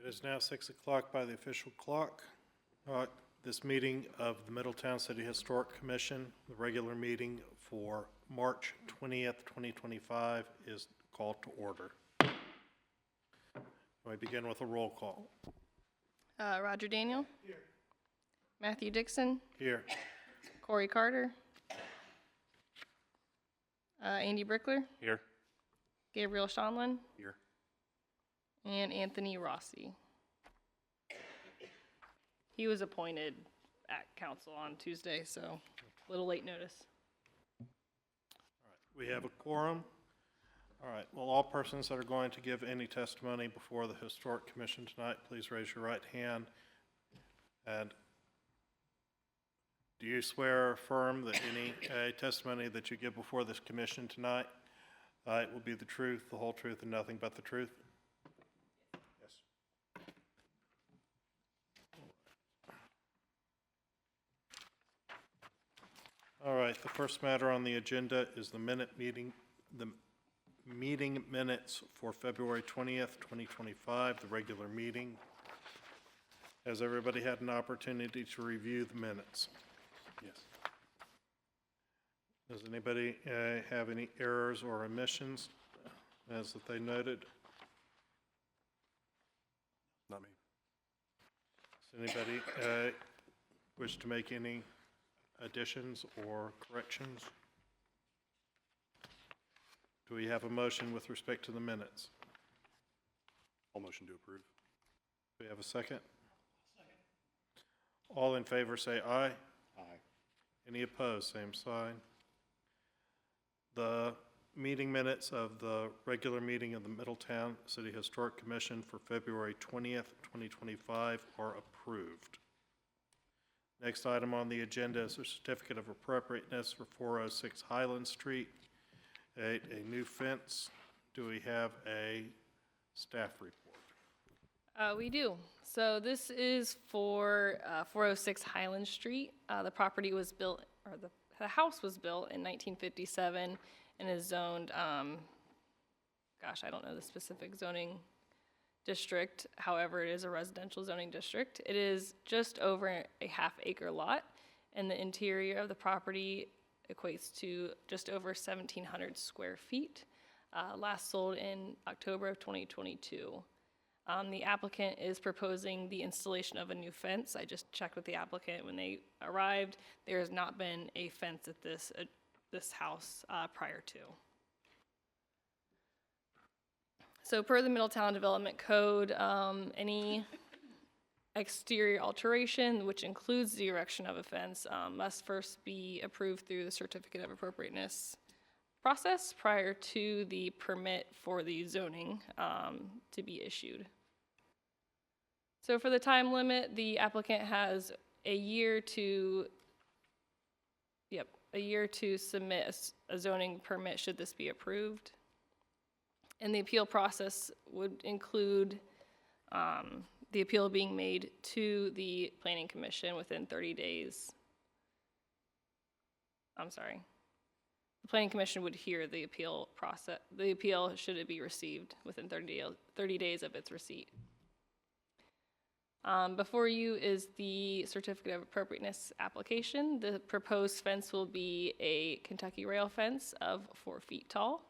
It is now 6 o'clock by the official clock. This meeting of the Middletown City Historic Commission, the regular meeting for March 20th, 2025, is called to order. We begin with a roll call. Roger Daniel. Here. Matthew Dixon. Here. Corey Carter. Andy Brickler. Here. Gabriel Schonlin. Here. And Anthony Rossi. He was appointed at council on Tuesday, so a little late notice. All right. We have a quorum. All right. Well, all persons that are going to give any testimony before the Historic Commission tonight, please raise your right hand. And do you swear or affirm that any testimony that you give before this commission tonight it will be the truth, the whole truth, and nothing but the truth? Yes. All right. The first matter on the agenda is the meeting minutes for February 20th, 2025, the regular meeting. Has everybody had an opportunity to review the minutes? Yes. Does anybody have any errors or omissions as that they noted? Not me. Does anybody wish to make any additions or corrections? Do we have a motion with respect to the minutes? I'll motion to approve. Do we have a second? Second. All in favor say aye. Aye. Any opposed, same sign. The meeting minutes of the regular meeting of the Middletown City Historic Commission for February 20th, 2025 are approved. Next item on the agenda is a certificate of appropriateness for 406 Highland Street, a new fence. Do we have a staff report? We do. So this is for 406 Highland Street. The property was built, or the house was built in 1957 and is zoned, gosh, I don't know the specific zoning district. However, it is a residential zoning district. It is just over a half-acre lot, and the interior of the property equates to just over 1,700 square feet. Last sold in October of 2022. The applicant is proposing the installation of a new fence. I just checked with the applicant when they arrived. There has not been a fence at this house prior to. So per the Middletown Development Code, any exterior alteration, which includes the erection of a fence, must first be approved through the certificate of appropriateness process prior to the permit for the zoning to be issued. So for the time limit, the applicant has a year to submit a zoning permit should this be approved. And the appeal process would include the appeal being made to the Planning Commission within 30 days. I'm sorry. The Planning Commission would hear the appeal process. The appeal should it be received within 30 days of its receipt. Before you is the certificate of appropriateness application. The proposed fence will be a Kentucky rail fence of 4 feet tall.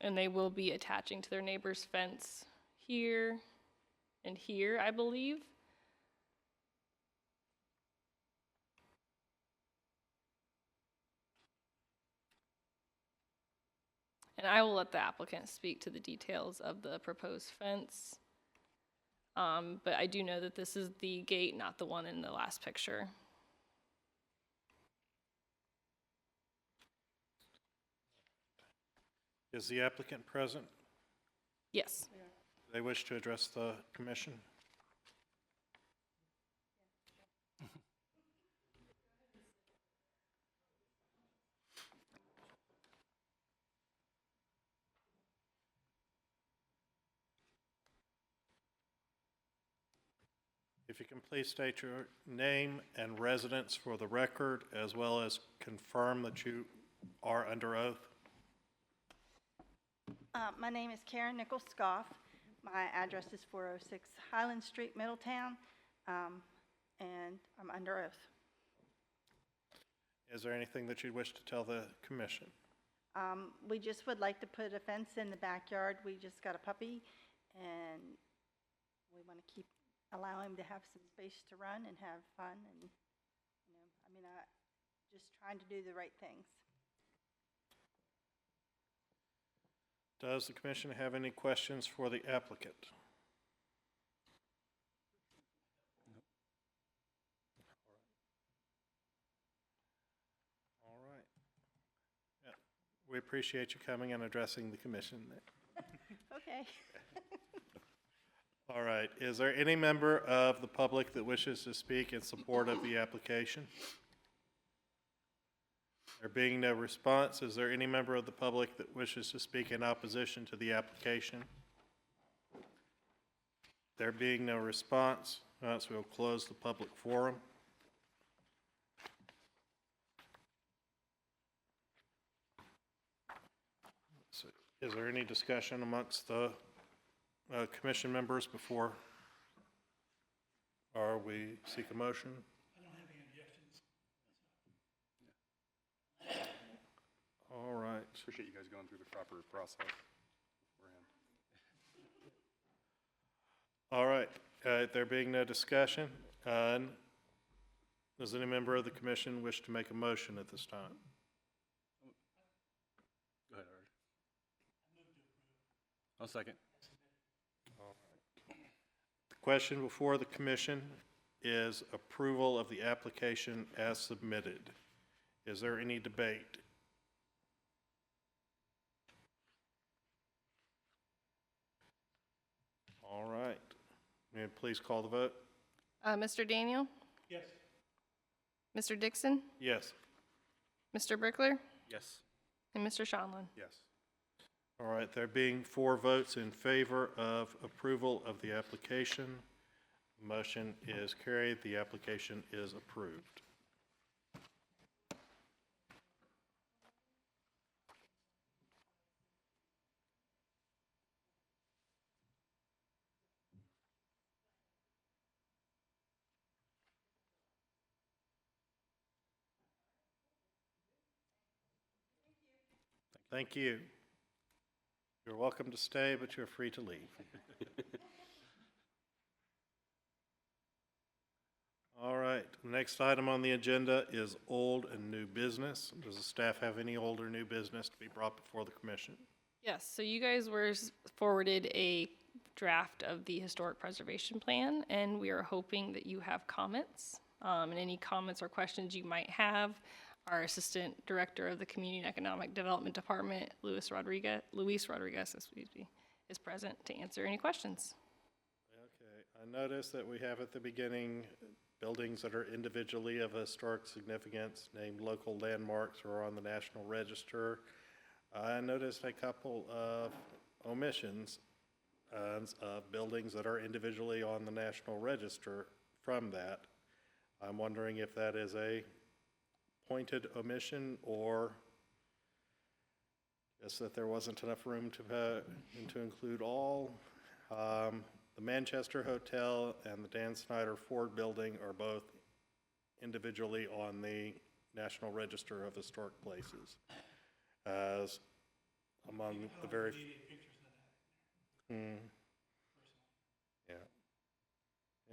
And they will be attaching to their neighbor's fence here and here, I believe. And I will let the applicant speak to the details of the proposed fence. But I do know that this is the gate, not the one in the last picture. Is the applicant present? Yes. Do they wish to address the commission? If you can please state your name and residence for the record, as well as confirm that you are under oath. My name is Karen Nichols Scoff. My address is 406 Highland Street, Middletown, and I'm under oath. Is there anything that you'd wish to tell the commission? We just would like to put a fence in the backyard. We just got a puppy, and we want to allow him to have some space to run and have fun, and, just trying to do the right things. Does the commission have any questions for the applicant? All right. Yeah, we appreciate you coming and addressing the commission. Okay. All right, is there any member of the public that wishes to speak in support of the application? There being no response, is there any member of the public that wishes to speak in opposition to the application? There being no response, we'll close the public forum. So, is there any discussion amongst the commission members before, or we seek a motion? All right. Appreciate you guys going through the proper process beforehand. All right. There being no discussion, does any member of the commission wish to make a motion at this time? Go ahead, Art. I'll second. The question before the commission is approval of the application as submitted. Is there any debate? All right. May I please call the vote? Mr. Daniel? Yes. Mr. Dixon? Yes. Mr. Brickler? Yes. And Mr. Shonlin? Yes. All right, there being 4 votes in favor of approval of the application, the motion is carried, the application is approved. Thank you. You're welcome to stay, but you're free to leave. All right, next item on the agenda is old and new business. Does the staff have any old or new business to be brought before the commission? Yes, so you guys were forwarded a draft of the historic preservation plan, and we are hoping that you have comments. And any comments or questions you might have, our Assistant Director of the Community and Economic Development Department, Luis Rodriguez, is present to answer any questions. Okay, I noticed that we have at the beginning buildings that are individually of historic significance, named local landmarks or on the National Register. I noticed a couple of omissions of buildings that are individually on the National Register from that. I'm wondering if that is a pointed omission or just that there wasn't enough room to include all. The Manchester Hotel and the Dan Snyder Ford Building are both individually on the National Register of Historic Places as among the very... Yeah.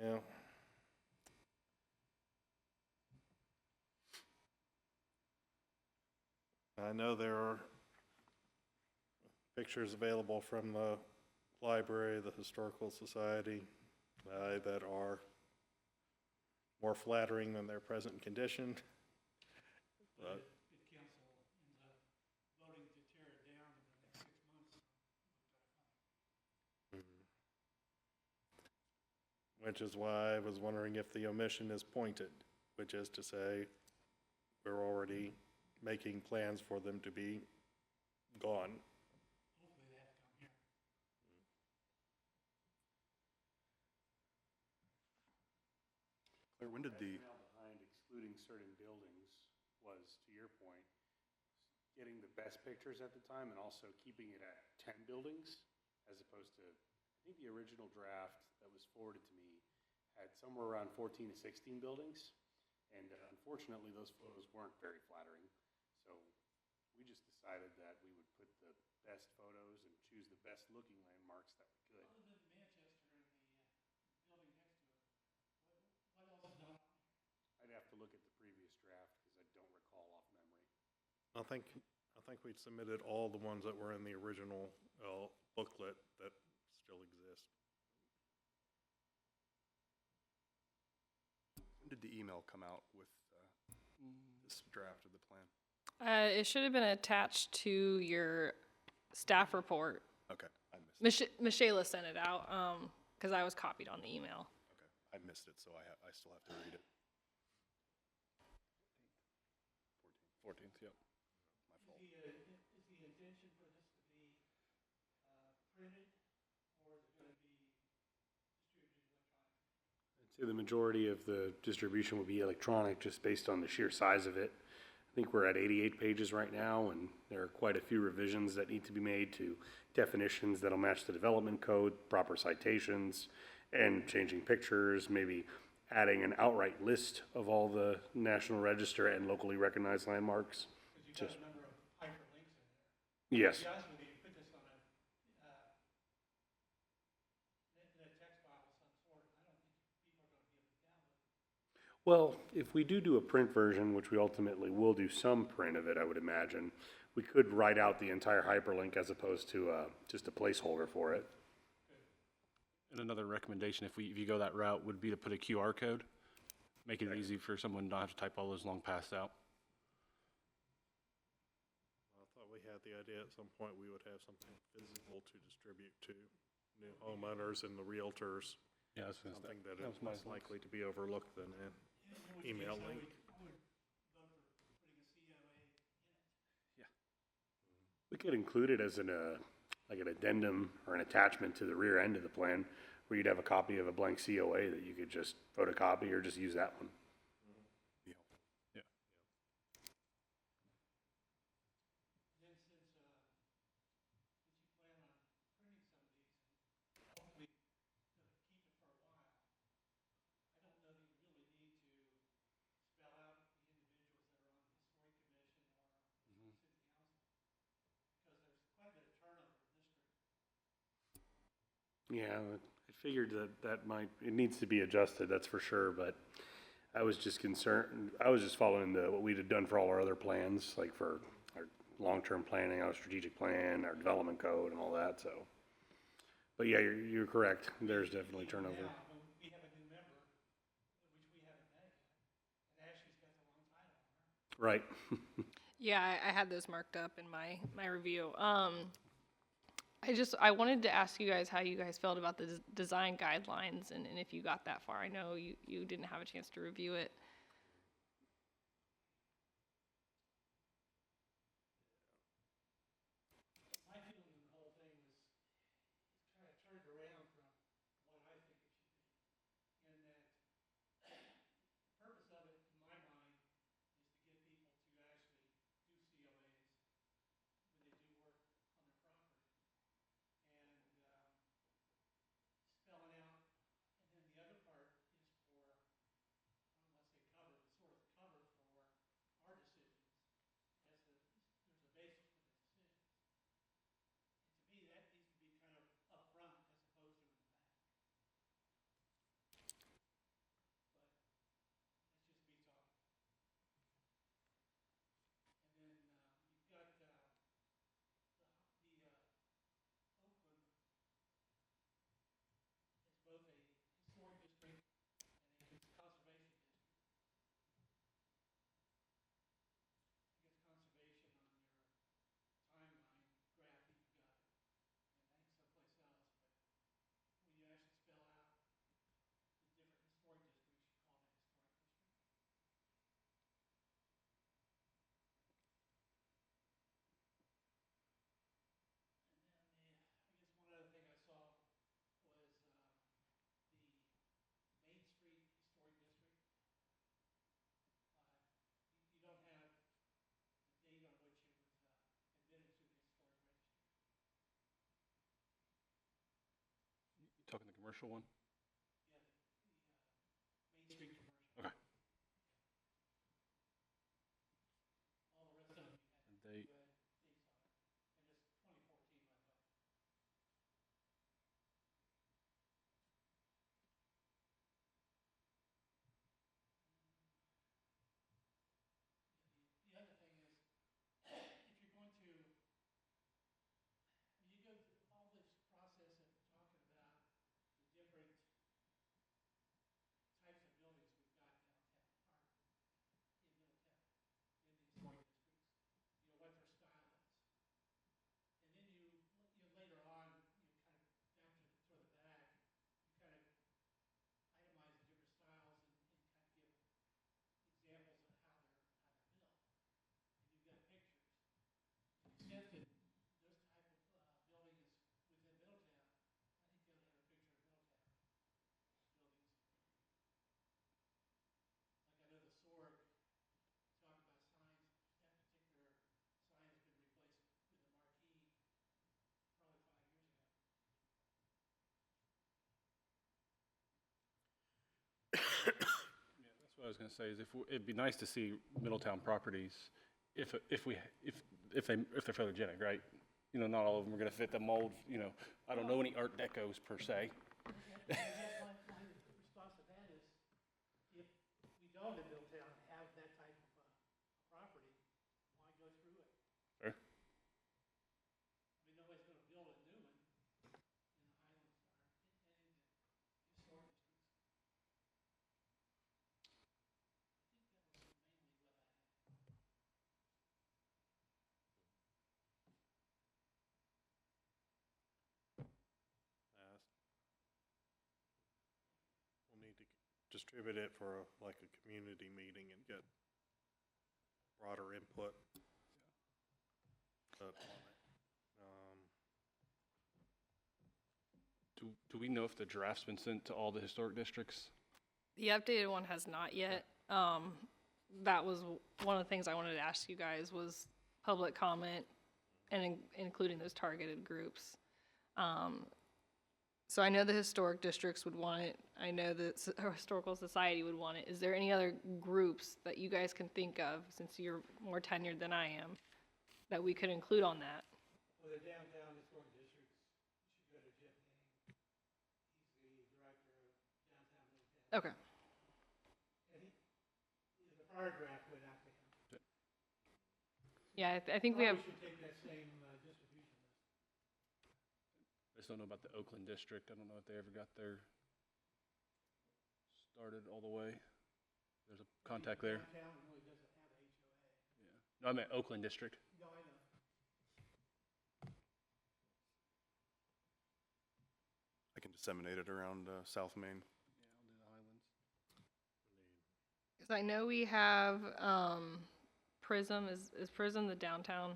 Yeah. I know there are pictures available from the library, the Historical Society, that are more flattering than their present condition. But The council ends up voting to tear it down in the next 6 months. which is why I was wondering if the omission is pointed, which is to say, we're already making plans for them to be gone. Hopefully they have to come here. Claire, when did the, Rationale behind excluding certain buildings was, to your point, getting the best pictures at the time and also keeping it at 10 buildings as opposed to, I think the original draft that was forwarded to me had somewhere around 14 to 16 buildings. And unfortunately, those photos weren't very flattering. So we just decided that we would put the best photos and choose the best looking landmarks that we could. Other than Manchester and the building next to it, what else is not on here? I'd have to look at the previous draft because I don't recall off memory. I think we'd submitted all the ones that were in the original booklet that still exist. when did the email come out with this draft of the plan? It should have been attached to your staff report. Okay, I missed it. Michaela sent it out, because I was copied on the email. Okay, I missed it, so I still have to read it. 14th, yep. My fault. Is the intention for this to be printed, or is it going to be distributed electronically? I'd say the majority of the distribution will be electronic just based on the sheer size of it. I think we're at 88 pages right now, and there are quite a few revisions that need to be made to definitions that'll match the development code, proper citations, and changing pictures, maybe adding an outright list of all the National Register and locally recognized landmarks. Because you've got a number of hyperlinks in there. Yes. To be honest with you, put this on in a text file of some sort, I don't think people are going to be able to download it. Well, if we do a print version, which we ultimately will do some print of it, I would imagine, we could write out the entire hyperlink as opposed to just a placeholder for it. And another recommendation, if you go that route, would be to put a QR code. Make it easy for someone not have to type all those long paths out. I thought we had the idea at some point we would have something physical to distribute to new homeowners and the realtors. Yeah, I was gonna say, Something that that is was my less likely to be overlooked than an email link. I would vote for putting a COA in it. We could include it as like an addendum or an attachment to the rear end of the plan, where you'd have a copy of a blank COA that you could just photocopy or just use that one. yeah. Then since you plan on printing some of these and hopefully keep it for a while, I don't know that you really need to spell out the individuals that are on the historic commission or city council, because there's quite a bit of turnover in this group. Yeah, I figured that it needs to be adjusted, that's for sure, but I was just concerned, I was just following what we'd done for all our other plans, like for our long-term planning, our strategic plan, our development code and all that, so. But yeah, you're correct, there's definitely turnover. Now, when we have a new member, which we haven't met yet, and Ashley's got the wrong title on her. Right. Yeah, I had those marked up in my review. I wanted to ask you guys how you guys felt about the design guidelines and if you got that far. I know you didn't have a chance to review it. My feeling on the whole thing was kind of turned around from what I think it should be. In that, the purpose of it, in my mind, is to get people to actually do COAs when they do work on their property. And spelling out, and then the other part is for, I don't want to say commercial one? Main Street commercial. Okay. All the rest of them you had They, dates on it, and it's 2014, by the way. The other thing is, if you're going to, when you go through all this process of talking about the different types of buildings we've got downtown, or in Middletown, in these historic districts, you know, what their style is. And then you later on, you kind of, back to toward the back, you kind of itemize the different styles and kind of give examples of how they're built. And you've got pictures. To the extent that those type of building is within Middletown, I think they ought to have a picture of Middletown buildings. Like I know the SORG talked about signs. That particular sign has been replaced with a marquee probably 5 years ago. yeah, that's what I was gonna say, is it'd be nice to see Middletown properties, if they're photogenic, right? You know, not all of them are gonna fit the mold, you know, I don't know any Art Decos per se. I guess my response to that is, if we don't in Middletown have that type of property, why go through it? Sure. I mean, nobody's gonna build a new one in the Highlands or any of the historic districts. I think that was mainly what I had. We'll need to distribute it for like a community meeting and get broader input. On it. Do we know if the draft's been sent to all the historic districts? The updated one has not yet. That was one of the things I wanted to ask you guys was public comment and including those targeted groups. So I know the historic districts would want it. I know the Historical Society would want it. Is there any other groups that you guys can think of, since you're more tenured than I am, that we could include on that? Well, the downtown historic districts, you should go to Jim King. He's the director of downtown Middletown. Okay. And the fire draft went out to him. Yeah, I think we have, Probably should take that same distribution list. I just don't know about the Oakland district, I don't know if they ever got their started all the way. There's a contact there. Downtown really doesn't have a HOA. Yeah. No, I meant Oakland district. No, I know. I can disseminate it around South Main. Yeah, I'll do the Highlands. because I know we have, Prism, is Prism the downtown?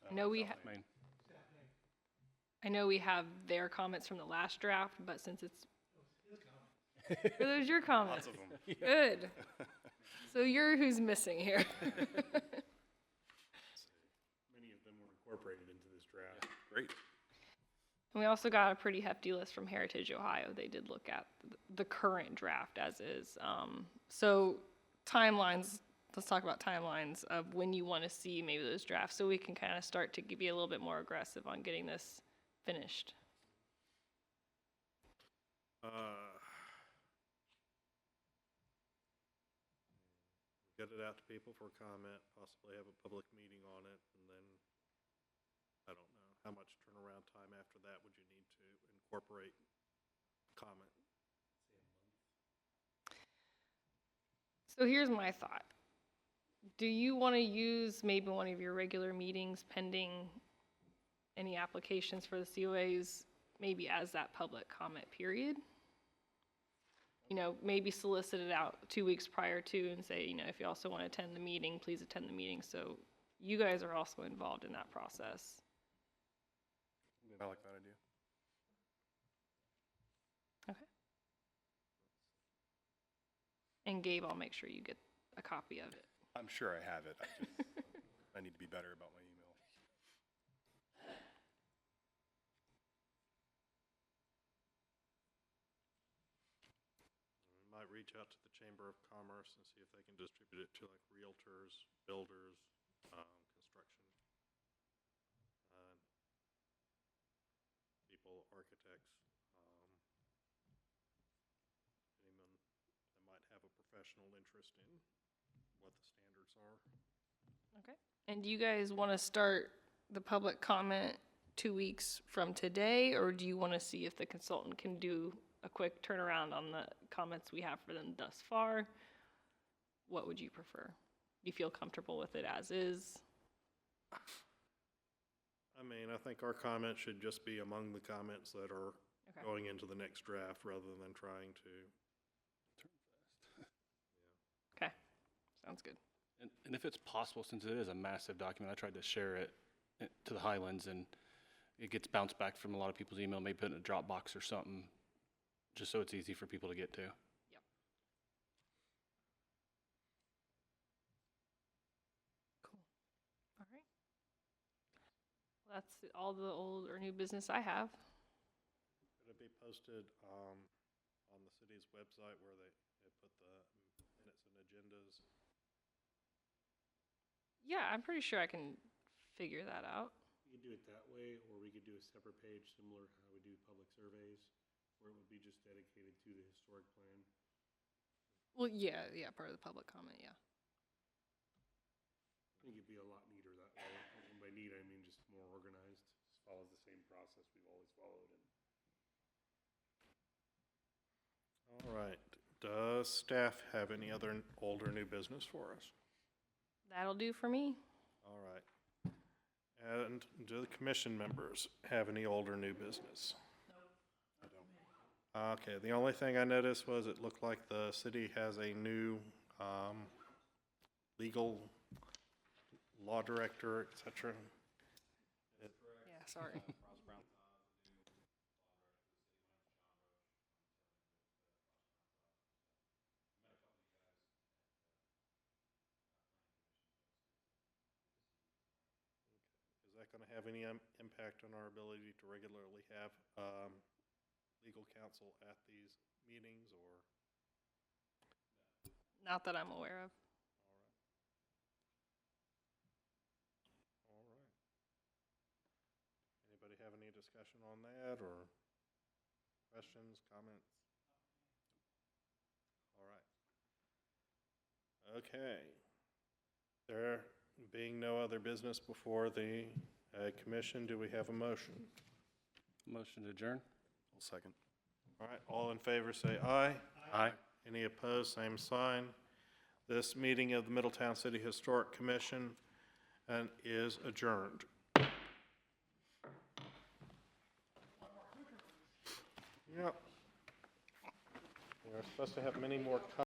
I know we, Main. I know we have their comments from the last draft, but since it's. Or those your comments? Lots of them. Good. So you're who's missing here. Many of them were incorporated into this draft. Great. And we also got a pretty hefty list from Heritage Ohio. They did look at the current draft as is. So timelines, let's talk about timelines of when you want to see maybe those drafts, so we can kind of start to be a little bit more aggressive on getting this finished. Get it out to people for comment, possibly have a public meeting on it, and then, I don't know, how much turnaround time after that would you need to incorporate comment? So here's my thought. Do you want to use maybe one of your regular meetings pending any applications for the COAs, maybe as that public comment period? You know, maybe solicit it out 2 weeks prior to and say, you know, if you also want to attend the meeting, please attend the meeting. So you guys are also involved in that process. I like that idea. Okay. And Gabe, I'll make sure you get a copy of it. I'm sure I have it. I need to be better about my email. reach out to the Chamber of Commerce and see if they can distribute it to like realtors, builders, construction, people, architects, anyone that might have a professional interest in what the standards are. Okay. And do you guys want to start the public comment 2 weeks from today, or do you want to see if the consultant can do a quick turnaround on the comments we have for them thus far? What would you prefer? Do you feel comfortable with it as is? I mean, I think our comments should just be among the comments that are Okay. going into the next draft rather than trying to. Okay. Sounds good. And if it's possible, since it is a massive document, I tried to share it to the Highlands, and it gets bounced back from a lot of people's email, maybe put it in a Dropbox or something, just so it's easy for people to get to. Yep. Cool. All right. Well, that's all the old or new business I have. Could it be posted on the city's website where they put the minutes and agendas? Yeah, I'm pretty sure I can figure that out. We could do it that way, or we could do a separate page similar to how we do public surveys, where it would be just dedicated to the historic plan. Well, yeah, part of the public comment, yeah. I think it'd be a lot neater that way. And by neat, I mean just more organized, just follows the same process we've always followed. And All right. Does staff have any other old or new business for us? That'll do for me. All right. And do the commission members have any old or new business? I don't. Okay, the only thing I noticed was it looked like the city has a new legal law director, et cetera. Yeah, sorry. Is that going to have any impact on our ability to regularly have legal counsel at these meetings, or? Not that I'm aware of. All right. Anybody have any discussion on that, or questions, comments? All right. Okay. There being no other business before the commission, do we have a motion? Motion to adjourn? I'll second. All right, all in favor say aye. Aye. Any opposed, same sign. This meeting of the Middletown City Historic Commission is adjourned. Yep. We're supposed to have many more